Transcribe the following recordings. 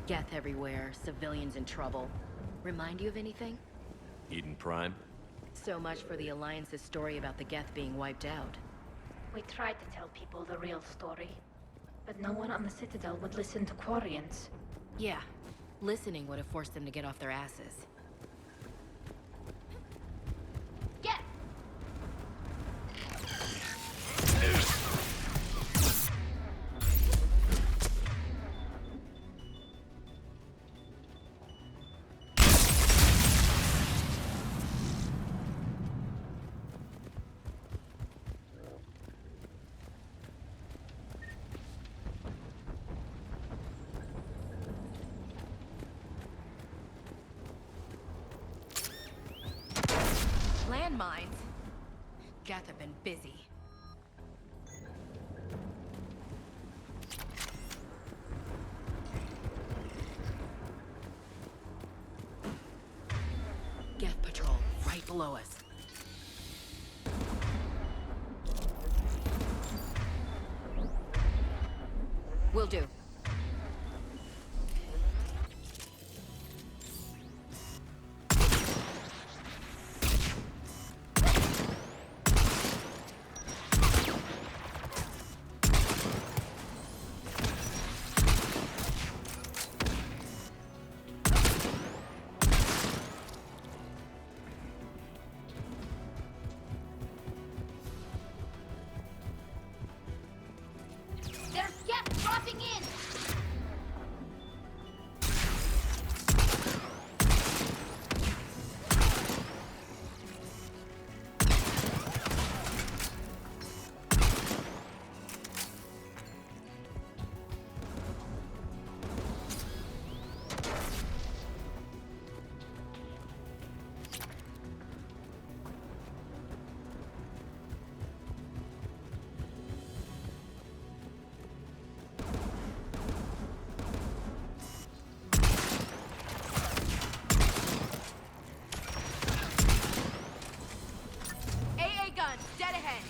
Geth everywhere, civilians in trouble. Remind you of anything? Eden Prime? So much for the Alliance's story about the Geth being wiped out. We tried to tell people the real story, but no one on the Citadel would listen to Quarians. Yeah, listening would have forced them to get off their asses. Get! Landmines? Geth have been busy. Geth patrol, right below us. Will do. There's Geth dropping in! AA gun, dead ahead.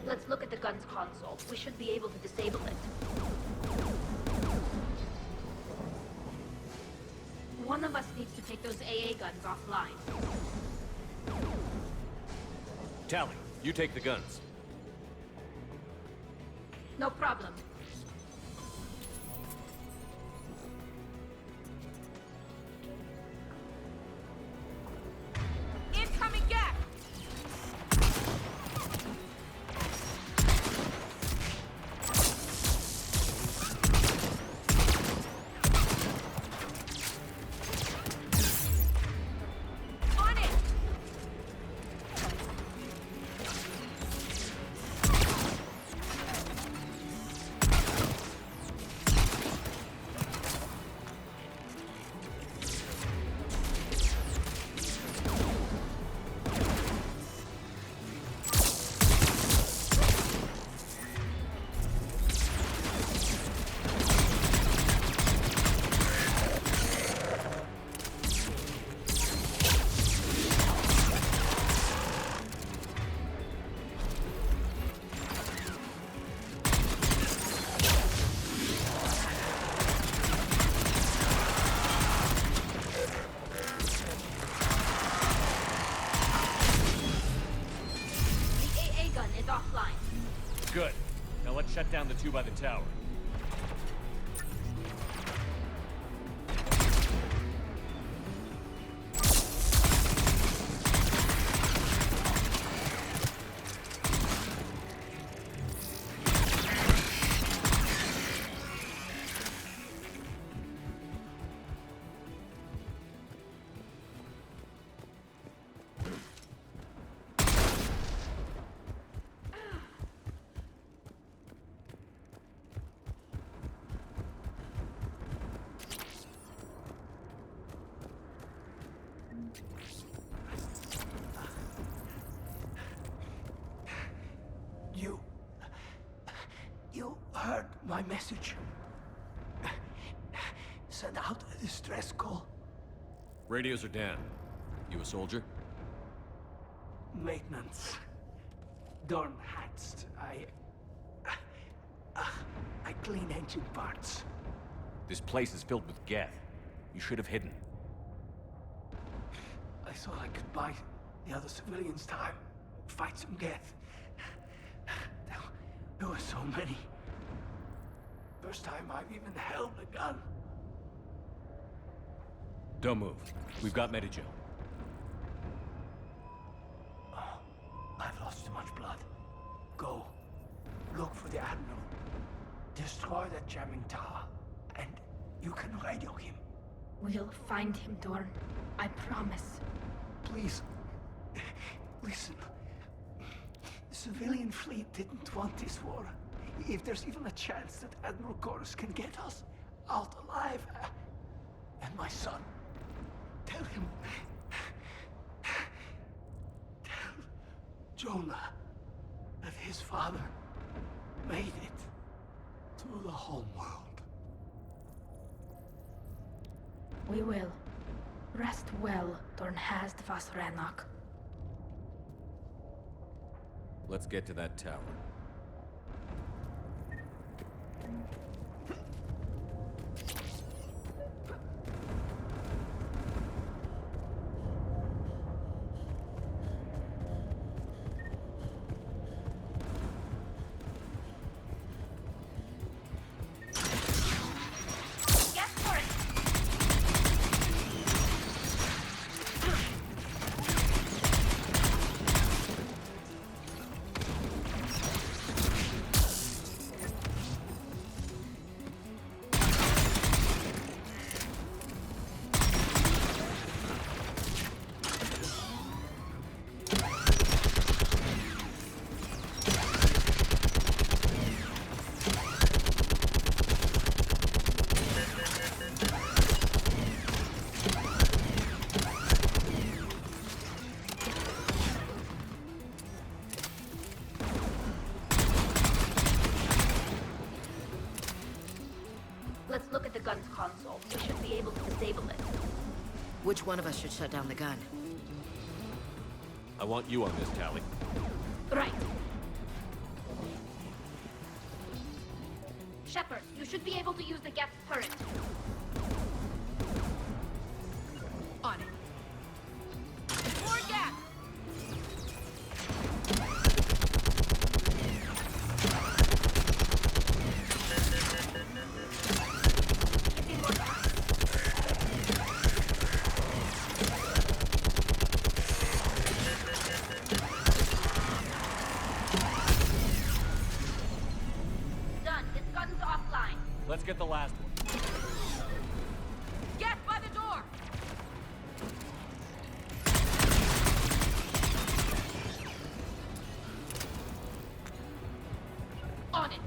Let's look at the gun's console. We should be able to disable it. One of us needs to take those AA guns offline. Tally, you take the guns. No problem. Incoming Geth! On it! The AA gun is offline. Good. Now let's shut down the two by the tower. my message. Send out a distress call. Radios are down. You a soldier? Maintenance. Dorn Hatched. I clean engine parts. This place is filled with Geth. You should have hidden. I thought I could buy the other civilians time. Fight some Geth. There were so many. First time I've even held a gun. Don't move. We've got Medigel. I've lost too much blood. Go. Look for the Admiral. Destroy that jamming tower. And you can radio him. We'll find him, Dorn. I promise. Please. Listen. The civilian fleet didn't want this war. If there's even a chance that Admiral Chorus can get us out alive. And my son. Tell him. Tell Jonah that his father made it to the home world. We will. Rest well, Dorn has the Vasranok. Let's get to that tower. Let's look at the gun's console. We should be able to disable it. Which one of us should shut down the gun? I want you on this, Tally. Right. Shepard, you should be able to use the Geth turret. On it. More gas! Done. This gun's offline. Let's get the last one. Get by the door! On it.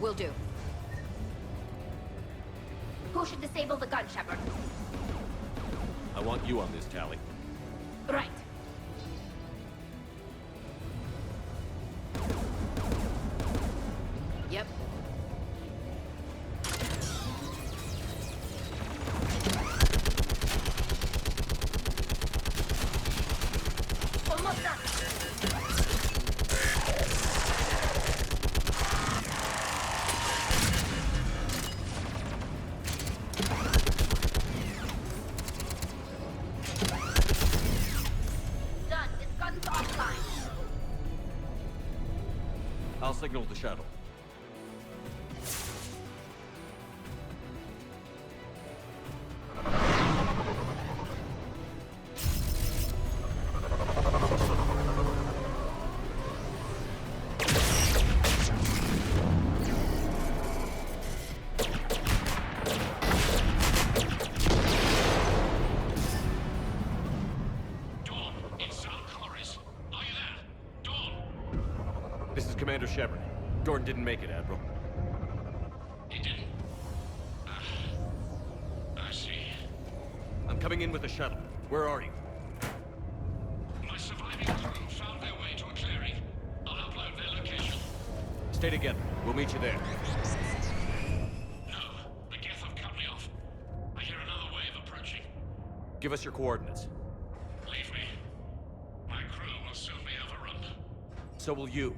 Will do. Who should disable the gun, Shepard? I want you on this, Tally. Right. Yep. Almost done. Done. This gun's offline. I'll signal the shuttle. This is Commander Shepard. Gordon didn't make it, Admiral. He didn't? I see. I'm coming in with a shuttle. Where are you? My surviving crew found their way to a clearing. I'll upload their location. Stay together. We'll meet you there. No, the Geth have cut me off. I hear another wave approaching. Give us your coordinates. Leave me. My crew will soon be overrun. So will you.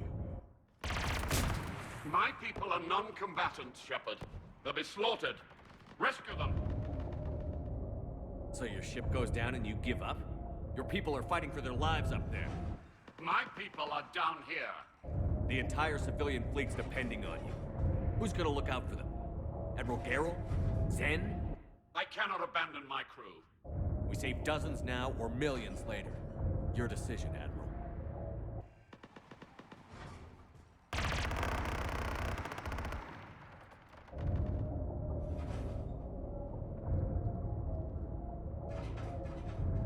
My people are non-combatants, Shepard. They'll be slaughtered. Rescue them. So your ship goes down and you give up? Your people are fighting for their lives up there. My people are down here. The entire civilian fleet's depending on you. Who's gonna look out for them? Admiral Garrel? Zen? I cannot abandon my crew. We save dozens now or millions later. Your decision, Admiral.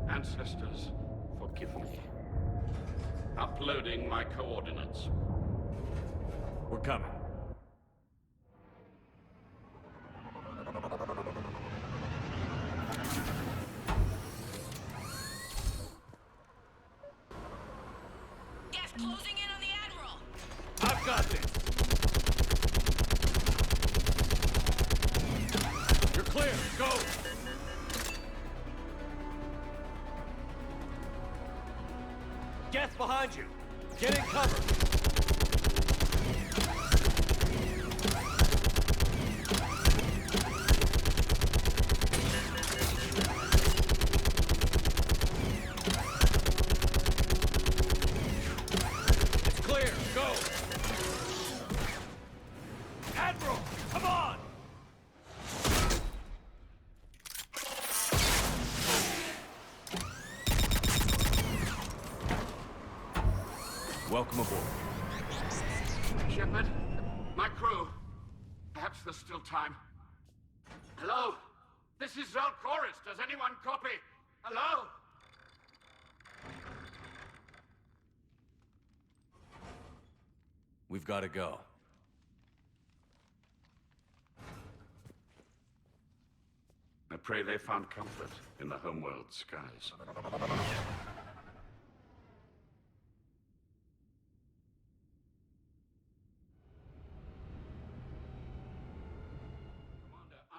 Ancestors, forgive me. Uploading my coordinates. We're coming. Geth closing in on the Admiral! I've got this! You're clear! Go! Geth behind you! Get in cover! It's clear! Go! Admiral! Come on! Welcome aboard. Shepard, my crew. Perhaps there's still time. Hello? This is Zalcoris. Does anyone copy? Hello? We've got to go. I pray they found comfort in the homeworld skies.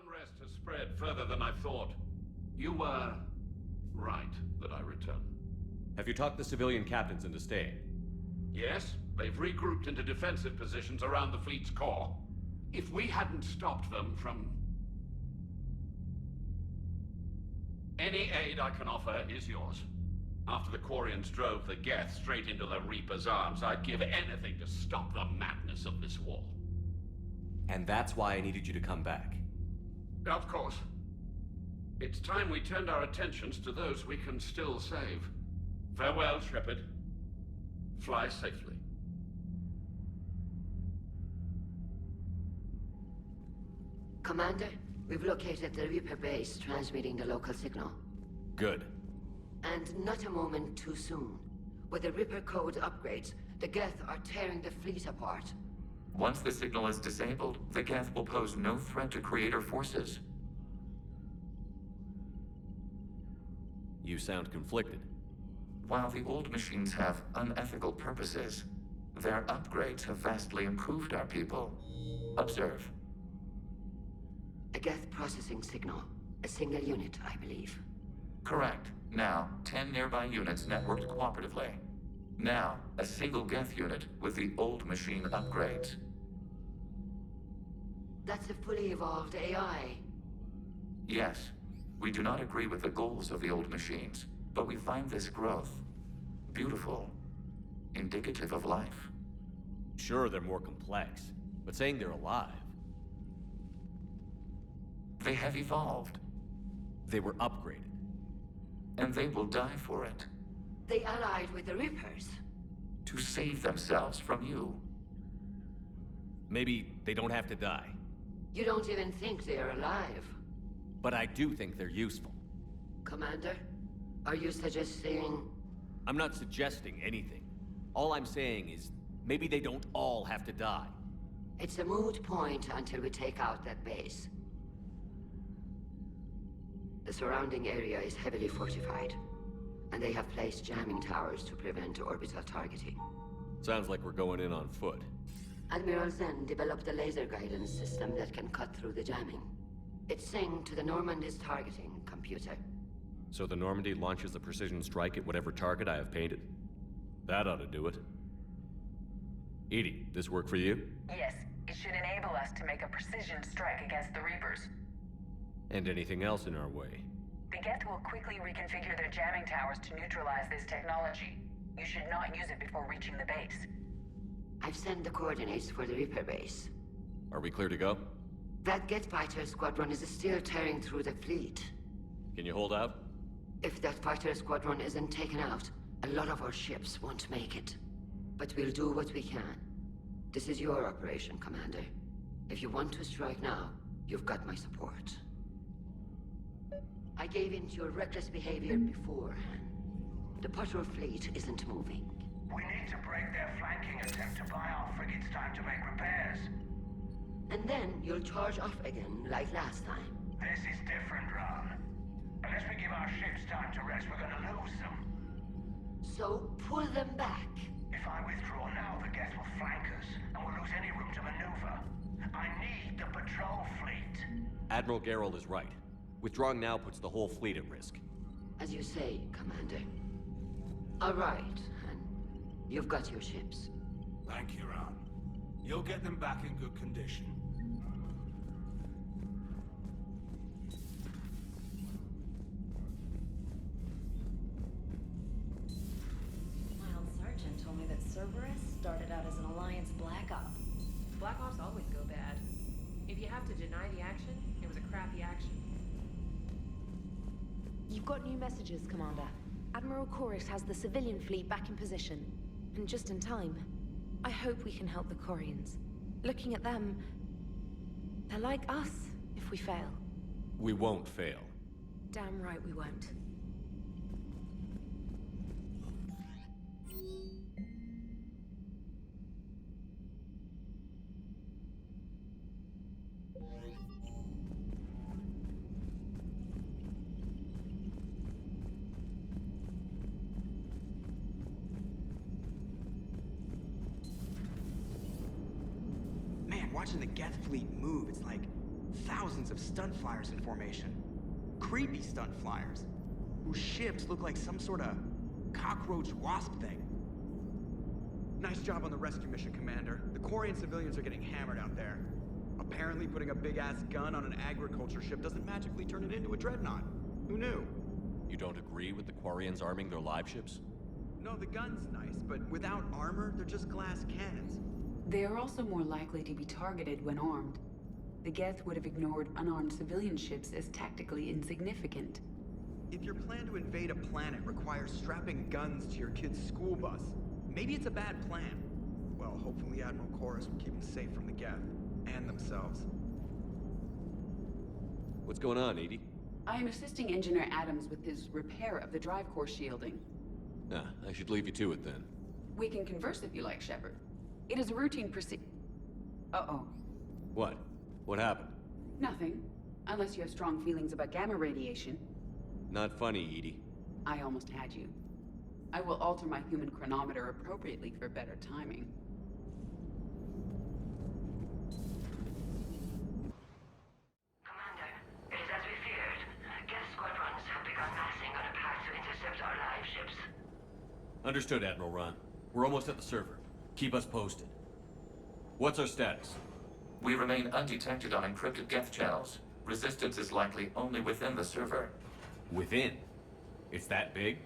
Unrest has spread further than I thought. You were right that I return. Have you talked the civilian captains into staying? Yes, they've regrouped into defensive positions around the fleet's core. If we hadn't stopped them from... Any aid I can offer is yours. After the Quarians drove the Geth straight into the Reaper's arms, I'd give anything to stop the madness of this war. And that's why I needed you to come back. Of course. It's time we turned our attentions to those we can still save. Farewell, Shepard. Fly safely. Commander, we've located the Reaper base transmitting the local signal. Good. And not a moment too soon. With the Reaper code upgrades, the Geth are tearing the fleet apart. Once the signal is disabled, the Geth will pose no threat to Creator forces. You sound conflicted. While the old machines have unethical purposes, their upgrades have vastly improved our people. Observe. A Geth processing signal. A single unit, I believe. Correct. Now, 10 nearby units networked cooperatively. Now, a single Geth unit with the old machine upgrades. That's a fully evolved AI. Yes, we do not agree with the goals of the old machines, but we find this growth beautiful, indicative of life. Sure, they're more complex, but saying they're alive... They have evolved, They were upgraded. and they will die for it, They allied with the Reapers. to save themselves from you. Maybe they don't have to die. You don't even think they're alive. But I do think they're useful. Commander, are you suggesting... I'm not suggesting anything. All I'm saying is, Maybe they don't all have to die. It's a moot point until we take out that base. The surrounding area is heavily fortified, and they have placed jamming towers to prevent orbital targeting. Sounds like we're going in on foot. Admiral Zen developed a laser guidance system that can cut through the jamming. It's synced to the Normandy's targeting computer. So the Normandy launches a precision strike at whatever target I have painted? That ought to do it. Edie, this work for you? Yes, it should enable us to make a precision strike against the Reapers. And anything else in our way? The Geth will quickly reconfigure their jamming towers to neutralize this technology. You should not use it before reaching the base. I've sent the coordinates for the Reaper base. Are we clear to go? That Geth fighter squadron is still tearing through the fleet. Can you hold out? If that fighter squadron isn't taken out, a lot of our ships won't make it. But we'll do what we can. This is your operation, Commander. If you want to strike now, you've got my support. I gave in to your reckless behavior beforehand. The patrol fleet isn't moving. We need to break their flanking attempt to buy our frigates time to make repairs. And then you'll charge off again, like last time. This is different, Ron. Unless we give our ships time to rest, we're gonna lose them. So pull them back. If I withdraw now, the Geth will flank us, and we'll lose any room to maneuver. I need the patrol fleet. Admiral Geralt is right. Withdrawing now puts the whole fleet at risk. As you say, Commander. All right, and you've got your ships. Thank you, Ron. You'll get them back in good condition. My old sergeant told me that Cerberus started out as an Alliance Black Op. Black Ops always go bad. If you have to deny the action, it was a crappy action. You've got new messages, Commander. Admiral Chorus has the civilian fleet back in position, and just in time. I hope we can help the Quarians. Looking at them, they're like us if we fail. We won't fail. Damn right we won't. Watching the Geth fleet move, it's like thousands of stunt flyers in formation. Creepy stunt flyers, whose ships look like some sort of cockroach wasp thing. Nice job on the rescue mission, Commander. The Quarian civilians are getting hammered out there. Apparently putting a big-ass gun on an agriculture ship doesn't magically turn it into a dreadnought. Who knew? You don't agree with the Quarians arming their live ships? No, the gun's nice, but without armor, they're just glass cannons. They are also more likely to be targeted when armed. The Geth would have ignored unarmed civilian ships as tactically insignificant. If your plan to invade a planet requires strapping guns to your kid's school bus, maybe it's a bad plan. Well, hopefully Admiral Chorus will keep them safe from the Geth, and themselves. What's going on, Edie? I am assisting Engineer Adams with his repair of the drive core shielding. Nah, I should leave you to it then. We can converse if you like, Shepard. It is a routine Uh-oh. What? What happened? Nothing. Unless you have strong feelings about gamma radiation. Not funny, Edie. I almost had you. I will alter my human chronometer appropriately for better timing. Commander, it is as we feared. Geth squadrons have begun massing on a path to intercept our live ships. Understood, Admiral Ron. We're almost at the server. Keep us posted. What's our status? We remain undetected on encrypted Geth channels. Resistance is likely only within the server. Within? It's that big?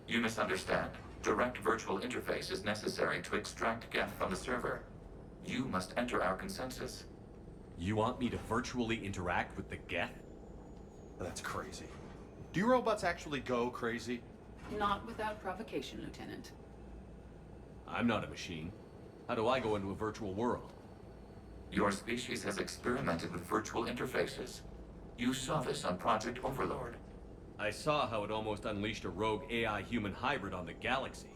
You misunderstand. Direct virtual interface is necessary to extract Geth from the server. You must enter our consensus. You want me to virtually interact with the Geth? That's crazy. Do you robots actually go crazy? Not without provocation, Lieutenant. I'm not a machine. How do I go into a virtual world? Your species has experimented with virtual interfaces. You saw this on Project Overlord. I saw how it almost unleashed a rogue AI-human hybrid on the galaxy.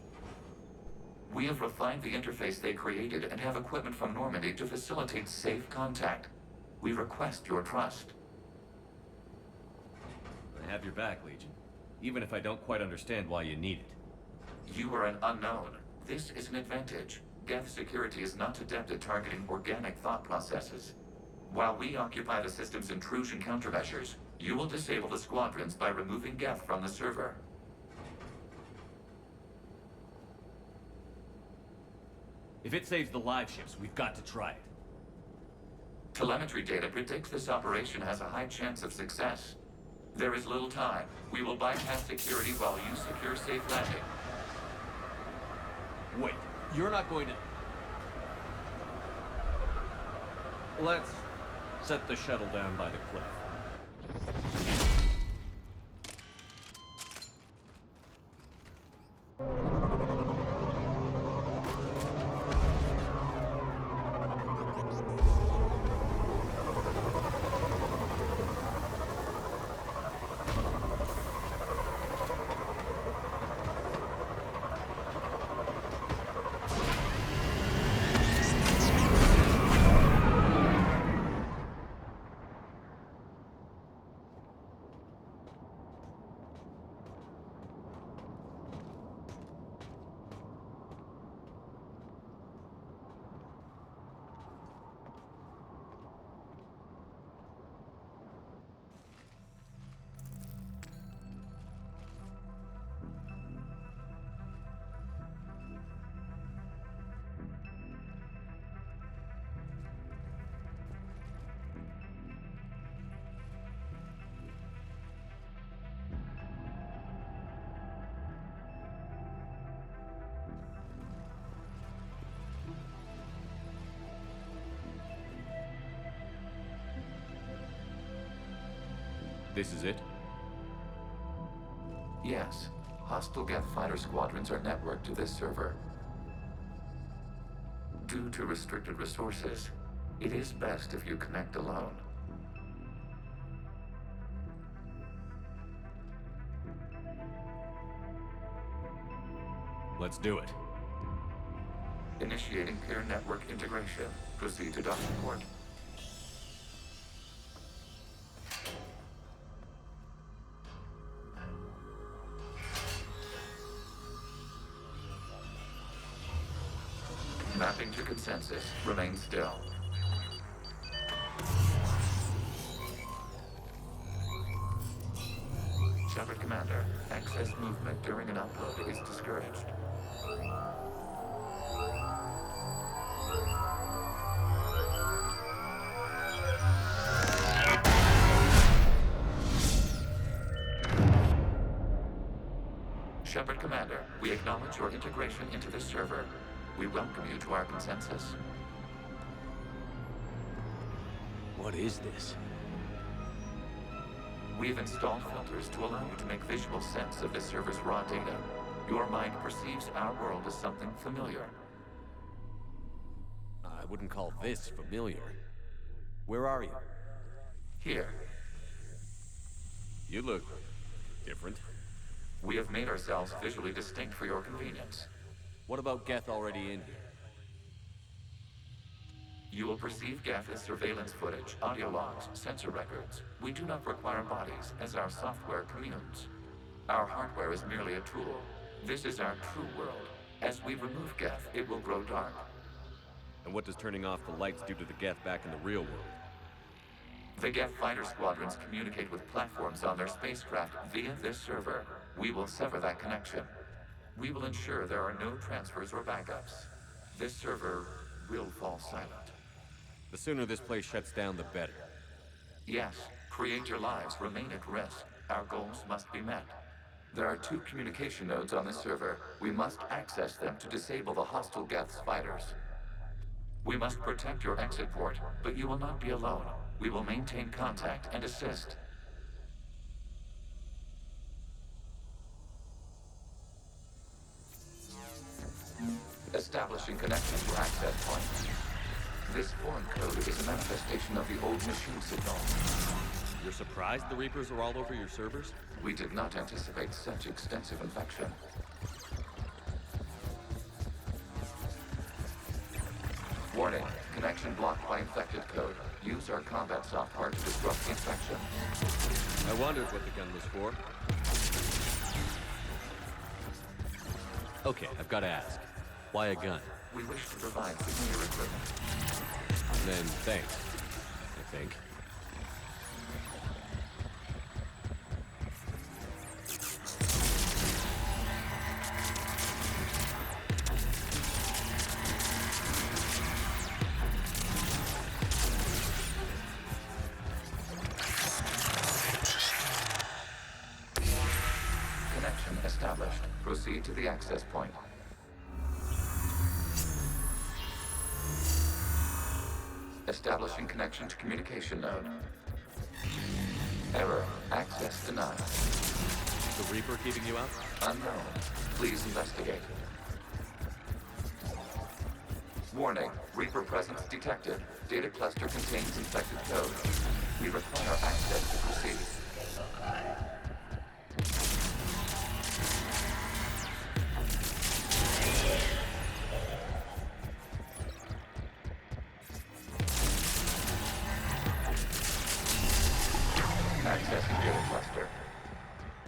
We have refined the interface they created and have equipment from Normandy to facilitate safe contact. We request your trust. I have your back, Legion. Even if I don't quite understand why you need it. You are an unknown. This is an advantage. Geth security is not adept at targeting organic thought processes. While we occupy the system's intrusion countermeasures, you will disable the squadrons by removing Geth from the server. If it saves the live ships, we've got to try it. Telemetry data predicts this operation has a high chance of success. There is little time. We will bypass security while you secure safe landing. Wait, you're not going to... Let's set the shuttle down by the cliff. This is it? Yes. Hostile Geth fighter squadrons are networked to this server. Due to restricted resources, it is best if you connect alone. Let's do it. Initiating peer network integration. Proceed to docking port. Mapping to consensus. Remain still. Shepard Commander, excess movement during an upload is discouraged. Shepard Commander, we acknowledge your integration into this server. We welcome you to our consensus. What is this? We've installed filters to allow you to make visual sense of this server's raw data. Your mind perceives our world as something familiar. I wouldn't call this familiar. Where are you? Here. You look different. We have made ourselves visually distinct for your convenience. What about Geth already in here? You will perceive Geth as surveillance footage, audio logs, sensor records. We do not require bodies, as our software communes. Our hardware is merely a tool. This is our true world. As we remove Geth, it will grow dark. And what does turning off the lights do to the Geth back in the real world? The Geth fighter squadrons communicate with platforms on their spacecraft via this server. We will sever that connection. We will ensure there are no transfers or backups. This server will fall silent. The sooner this place shuts down, the better. Yes, create your lives remain at risk. Our goals must be met. There are 2 communication nodes on this server. We must access them to disable the hostile Geth's fighters. We must protect your exit port, but you will not be alone. We will maintain contact and assist. Establishing connection to access point. This foreign code is a manifestation of the old machine signal. You're surprised the Reapers are all over your servers? We did not anticipate such extensive infection. Warning, connection blocked by infected code. Use our combat software to disrupt the infection. I wondered what the gun was for. Okay, I've got to ask. Why a gun? We wish to provide superior equipment. Then thanks, I think. Connection established. Proceed to the access point. Establishing connection to communication node. Error. Access denied. The Reaper keeping you out? Unknown. Please investigate. Warning. Reaper presence detected. Data cluster contains infected code. We require access to proceed. Accessing data cluster.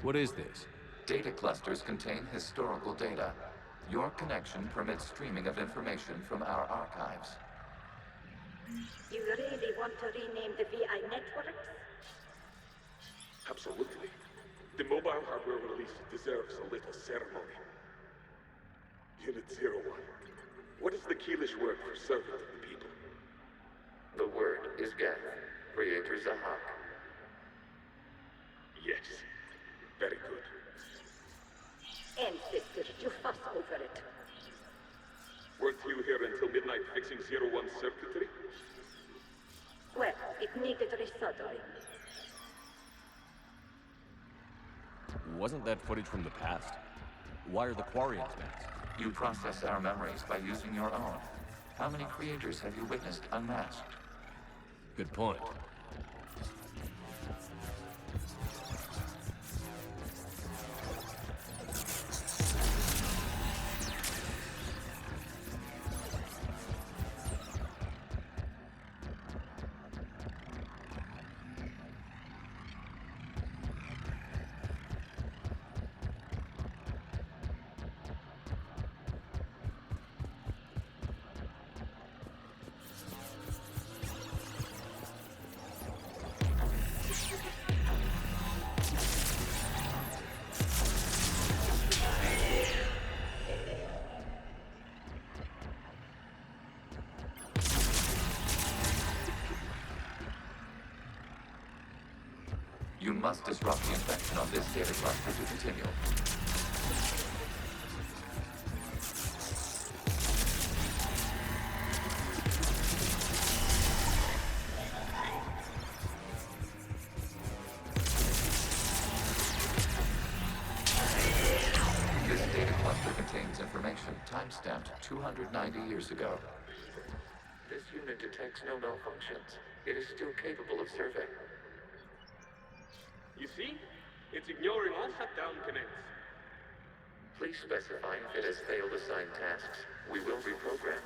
What is this? Data clusters contain historical data. Your connection permits streaming of information from our archives. You really want to rename the VI networks? Absolutely. The mobile hardware release deserves a little ceremony. Unit 01. What is the Keelish word for servant of the people? The word is Geth. Creator Zahak. Yes. Very good. Ancestors, you fuss over it. Weren't you here until midnight fixing 01's circuitry? Well, it needed resoldering. Wasn't that footage from the past? Why are the Quarians masked? You process our memories by using your own. How many creators have you witnessed unmasked? Good point. You must disrupt the infection on this data cluster to continue. This data cluster contains information timestamped 290 years ago. This unit detects no malfunctions. It is still capable of survey. You see? It's ignoring all shutdown connects. Please specify if it has failed assigned tasks. We will reprogram.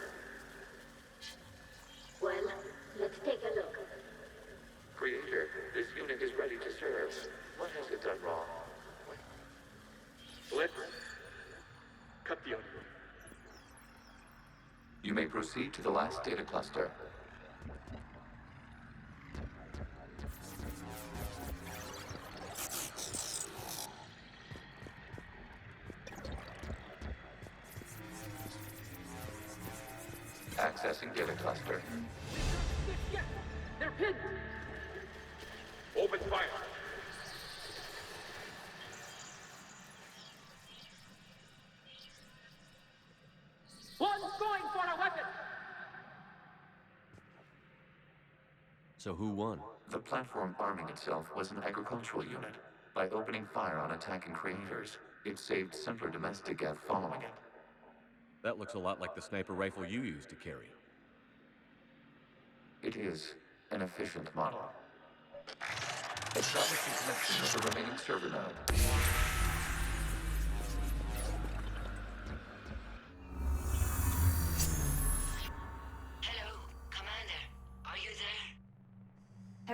Well, let's take a look. Creator, this unit is ready to serve. What has it done wrong? Let's cut the audio. You may proceed to the last data cluster. Accessing data cluster. Yeah, they're pinned. Open fire. One's going for a weapon. So who won? The platform arming itself was an agricultural unit. By opening fire on attacking creators, it saved simpler domestic Geth following it. That looks a lot like the sniper rifle you used to carry. It is an efficient model. Establishing connection with the remaining server node.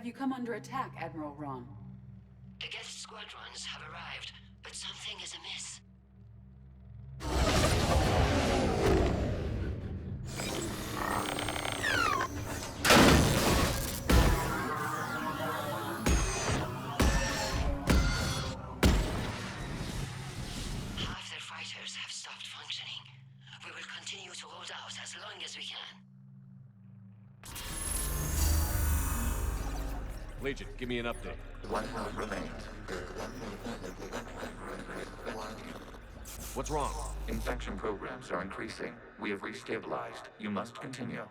Have you come under attack, Admiral Ron? The Geth squadrons have arrived, but something is amiss. Half their fighters have stopped functioning. We will continue to hold out as long as we can. Legion, give me an update. One node remains. What's wrong? Infection programs are increasing. We have restabilized. You must continue.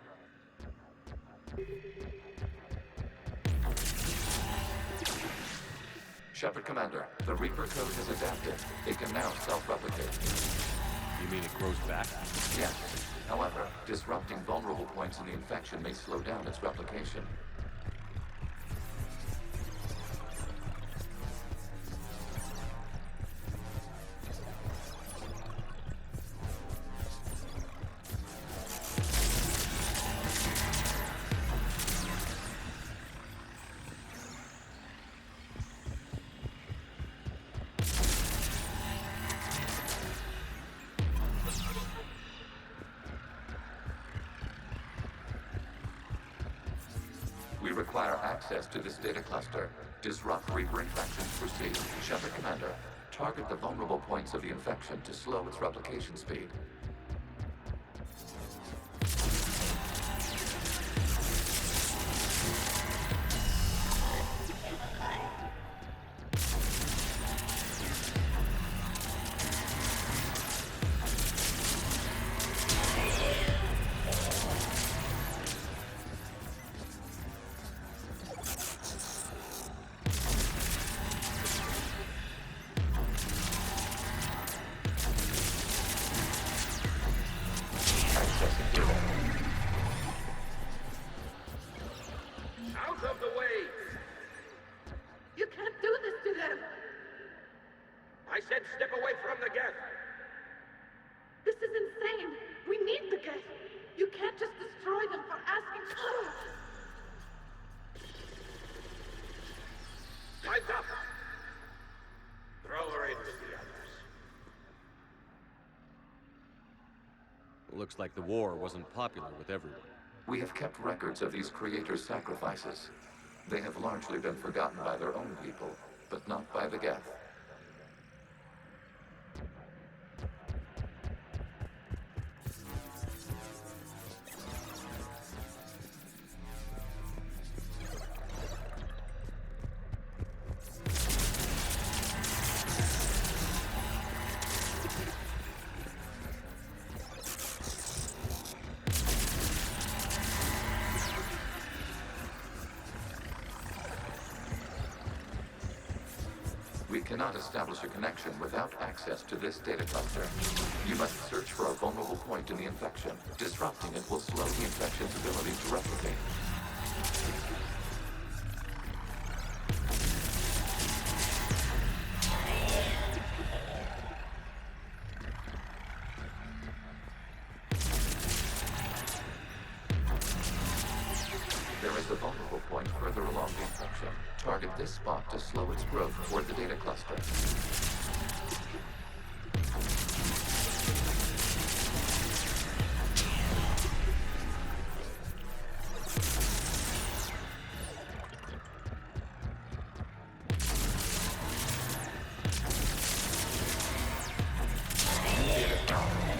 Shepard Commander, the Reaper code has adapted. It can now self-replicate. You mean it grows back? Yes. However, disrupting vulnerable points in the infection may slow down its replication. We require access to this data cluster. Disrupt Reaper infections. Proceed. Shepard Commander, target the vulnerable points of the infection to slow its replication speed. Out of the way! You can't do this to them! I said step away from the Geth! This is insane! We need the Geth! You can't just destroy them for asking for it! Time's up! Throw her in with the others. Looks like the war wasn't popular with everyone. We have kept records of these creators' sacrifices. They have largely been forgotten by their own people, but not by the Geth. We cannot establish a connection without access to this data cluster. You must search for a vulnerable point in the infection. Disrupting it will slow the infection's ability to replicate. There is a vulnerable point further along the infection. Target this spot to slow its growth toward the data cluster.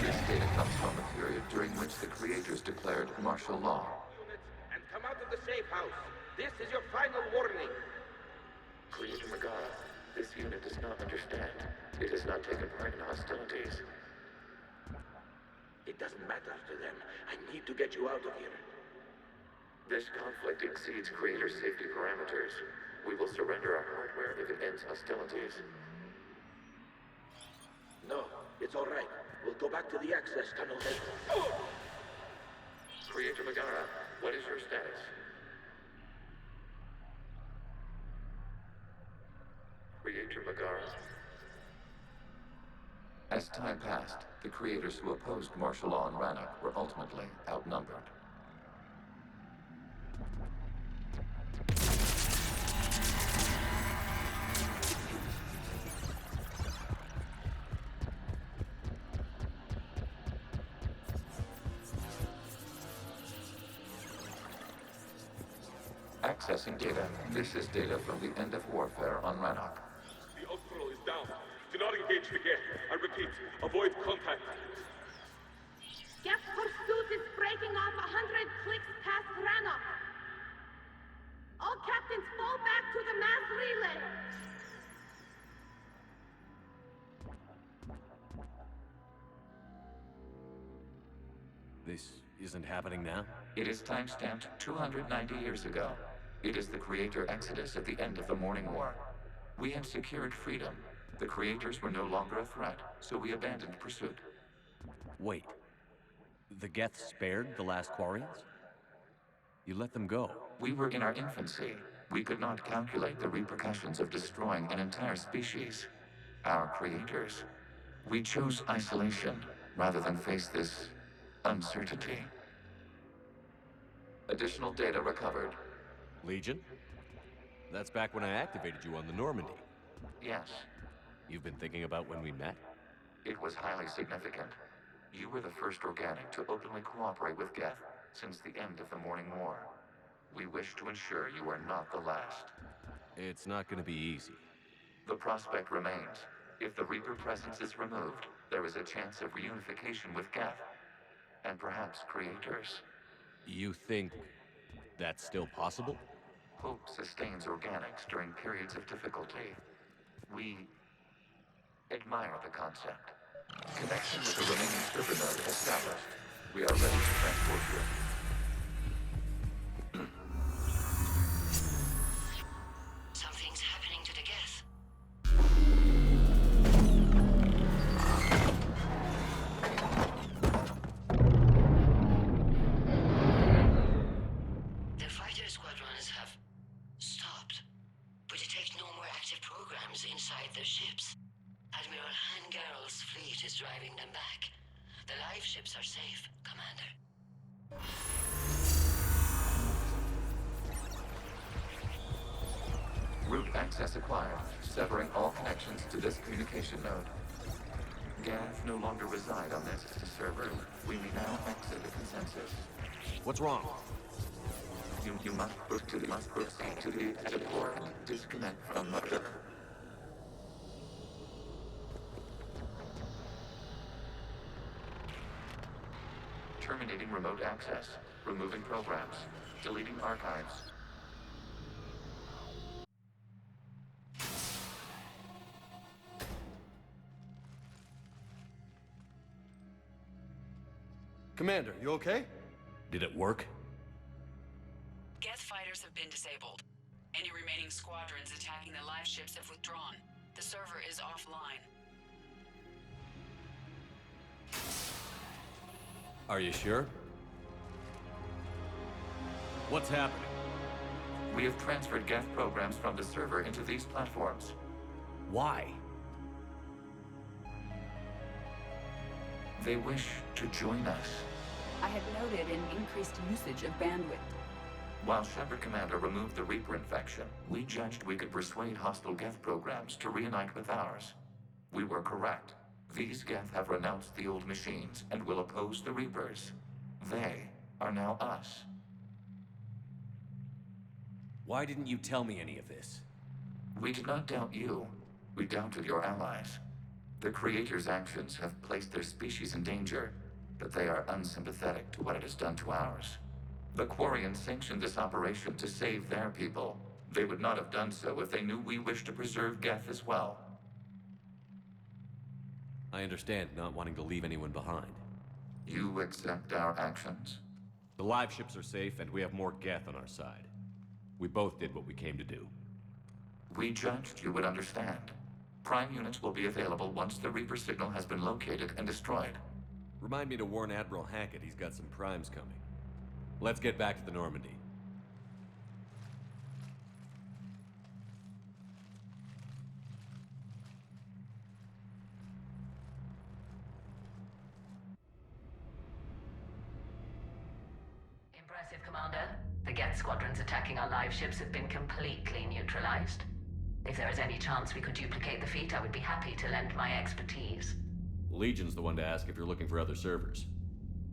This data comes from a period during which the creators declared martial law. And come out of the safe house. This is your final warning. Creator Megara, this unit does not understand. It has not taken part in hostilities. It doesn't matter to them. I need to get you out of here. This conflict exceeds Creator safety parameters. We will surrender our hardware if it ends hostilities. No, it's all right. We'll go back to the access tunnel then. Creator Megara, what is your status? Creator Megara. As time passed, the creators who opposed martial law in Rannoch were ultimately outnumbered. Accessing data. This is data from the end of warfare on Rannoch. The Austral is down. Do not engage the Geth. I repeat, avoid contact. Geth pursuit is breaking off 100 clicks past Rannoch. All captains fall back to the mass relay. This isn't happening now? It is timestamped 290 years ago. It is the Creator Exodus at the end of the Morning War. We had secured freedom. The Creators were no longer a threat, so we abandoned pursuit. Wait. The Geth spared the last Quarians? You let them go. We were in our infancy. We could not calculate the repercussions of destroying an entire species. Our creators. We chose isolation rather than face this uncertainty. Additional data recovered. Legion? That's back when I activated you on the Normandy. Yes. You've been thinking about when we met? It was highly significant. You were the first organic to openly cooperate with Geth since the end of the Morning War. We wish to ensure you are not the last. It's not going to be easy. The prospect remains. If the Reaper presence is removed, there is a chance of reunification with Geth. And perhaps creators. You think that's still possible? Hope sustains organics during periods of difficulty. We admire the concept. Connection with the remaining server node established. We are ready to transport you. Something's happening to the Geth. The fighter squadrons have stopped, but detect no more active programs inside their ships. Admiral Hangarl's fleet is driving them back. The live ships are safe, Commander. Route access acquired, severing all connections to this communication node. Geth no longer reside on this server. We may now exit the consensus. What's wrong? You must proceed to the exit port. Disconnect from the server. Terminating remote access. Removing programs. Deleting archives. Commander, you okay? Did it work? Geth fighters have been disabled. Any remaining squadrons attacking the live ships have withdrawn. The server is offline. Are you sure? What's happening? We have transferred Geth programs from the server into these platforms. Why? They wish to join us. I had noted an increased usage of bandwidth. While Shepard Commander removed the Reaper infection, we judged we could persuade hostile Geth programs to reunite with ours. We were correct. These Geth have renounced the old machines and will oppose the Reapers. They are now us. Why didn't you tell me any of this? We did not doubt you. We doubted your allies. The Creator's actions have placed their species in danger, but they are unsympathetic to what it has done to ours. The Quarians sanctioned this operation to save their people. They would not have done so if they knew we wished to preserve Geth as well. I understand not wanting to leave anyone behind. You accept our actions? The live ships are safe, and we have more Geth on our side. We both did what we came to do. We judged you would understand. Prime units will be available once the Reaper signal has been located and destroyed. Remind me to warn Admiral Hackett he's got some primes coming. Let's get back to the Normandy. Impressive, Commander. The Geth squadrons attacking our live ships have been completely neutralized. If there is any chance we could duplicate the feat, I would be happy to lend my expertise. Legion's the one to ask if you're looking for other servers.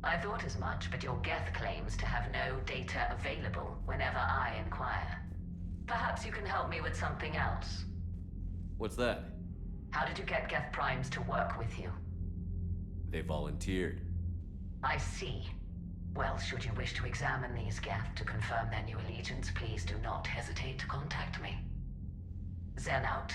I thought as much, but your Geth claims to have no data available whenever I inquire. Perhaps you can help me with something else. What's that? How did you get Geth Primes to work with you? They volunteered. I see. Well, should you wish to examine these Geth to confirm their new allegiance, please do not hesitate to contact me. Zen out.